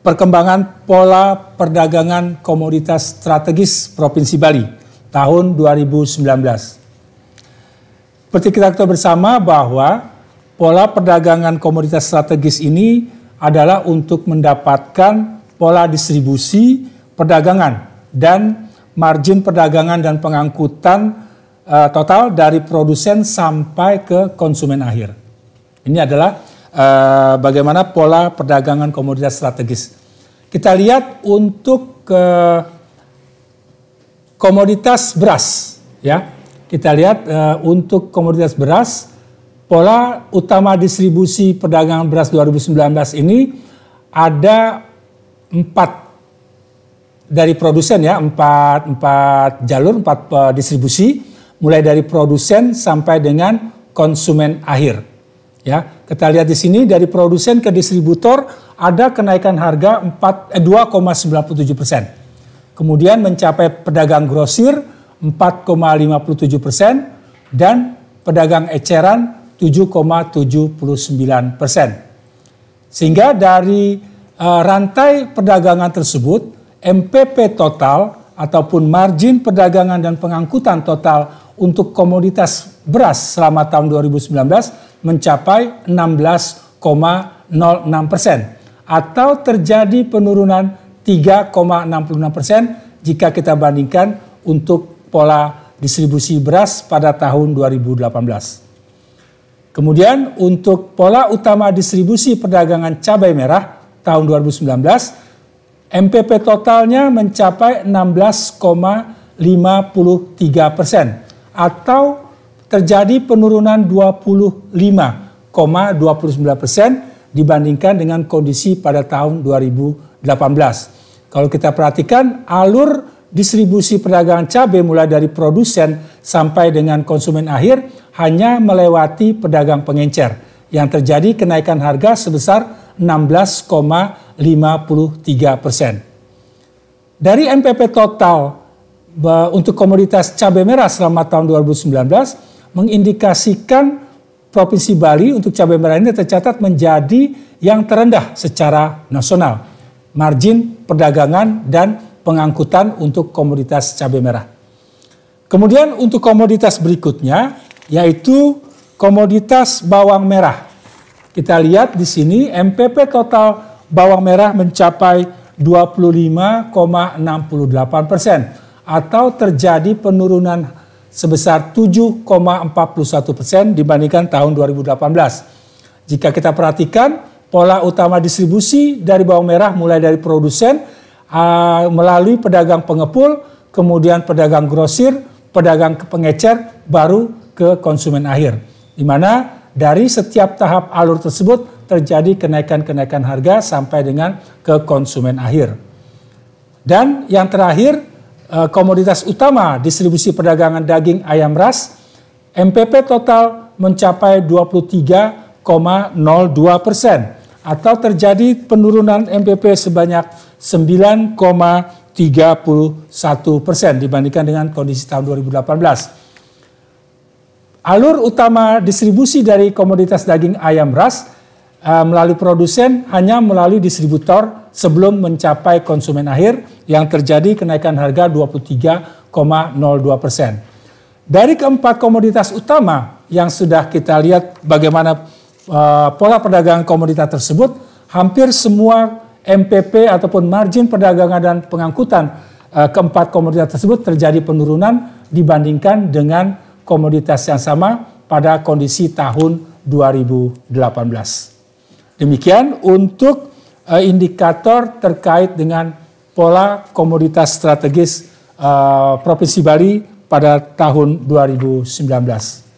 perkembangan pola perdagangan komoditas strategis Provinsi Bali tahun 2019. Seperti kita ketahui bersama bahwa pola perdagangan komoditas strategis ini adalah untuk mendapatkan pola distribusi perdagangan dan margin perdagangan dan pengangkutan total dari produsen sampai ke konsumen akhir. Ini adalah bagaimana pola perdagangan komoditas strategis. Kita lihat untuk komoditas beras, ya. Kita lihat untuk komoditas beras, pola utama distribusi perdagangan beras 2019 ini ada 4 dari produsen, ya, 4 jalur, 4 distribusi, mulai dari produsen sampai dengan konsumen akhir. Ya, kita lihat di sini dari produsen ke distributor ada kenaikan harga 2,97%. Kemudian mencapai pedagang grosir 4,57% dan pedagang eceran 7,79%. Sehingga dari rantai perdagangan tersebut MPP total ataupun margin perdagangan dan pengangkutan total untuk komoditas beras selama tahun 2019 mencapai 16,06% atau terjadi penurunan 3,66% jika kita bandingkan untuk pola distribusi beras pada tahun 2018. Kemudian untuk pola utama distribusi perdagangan cabai merah tahun 2019, MPP totalnya mencapai 16,53% atau terjadi penurunan 25,29% dibandingkan dengan kondisi pada tahun 2018. Kalau kita perhatikan alur distribusi perdagangan cabai mulai dari produsen sampai dengan konsumen akhir hanya melewati pedagang pengencer yang terjadi kenaikan harga sebesar 16,53%. Dari MPP total untuk komoditas cabai merah selama tahun 2019 mengindikasikan Provinsi Bali untuk cabai merah ini tercatat menjadi yang terendah secara nasional. Margin perdagangan dan pengangkutan untuk komoditas cabai merah. Kemudian untuk komoditas berikutnya yaitu komoditas bawang merah. Kita lihat di sini MPP total bawang merah mencapai 25,68% atau terjadi penurunan sebesar 7,41% dibandingkan tahun 2018. Jika kita perhatikan pola utama distribusi dari bawang merah mulai dari produsen melalui pedagang pengepul, kemudian pedagang grosir, pedagang pengecer, baru ke konsumen akhir. Di mana dari setiap tahap alur tersebut terjadi kenaikan-kenaikan harga sampai dengan ke konsumen akhir. Dan yang terakhir, komoditas utama distribusi perdagangan daging ayam ras, MPP total mencapai 23,02% atau terjadi penurunan MPP sebanyak 9,31% dibandingkan dengan kondisi tahun 2018. Alur utama distribusi dari komoditas daging ayam ras melalui produsen hanya melalui distributor sebelum mencapai konsumen akhir yang terjadi kenaikan harga 23,02%. Dari keempat komoditas utama yang sudah kita lihat bagaimana pola perdagangan komoditas tersebut, hampir semua MPP ataupun margin perdagangan dan pengangkutan keempat komoditas tersebut terjadi penurunan dibandingkan dengan komoditas yang sama pada kondisi tahun 2018. Demikian untuk indikator terkait dengan pola komoditas strategis Provinsi Bali pada tahun 2019.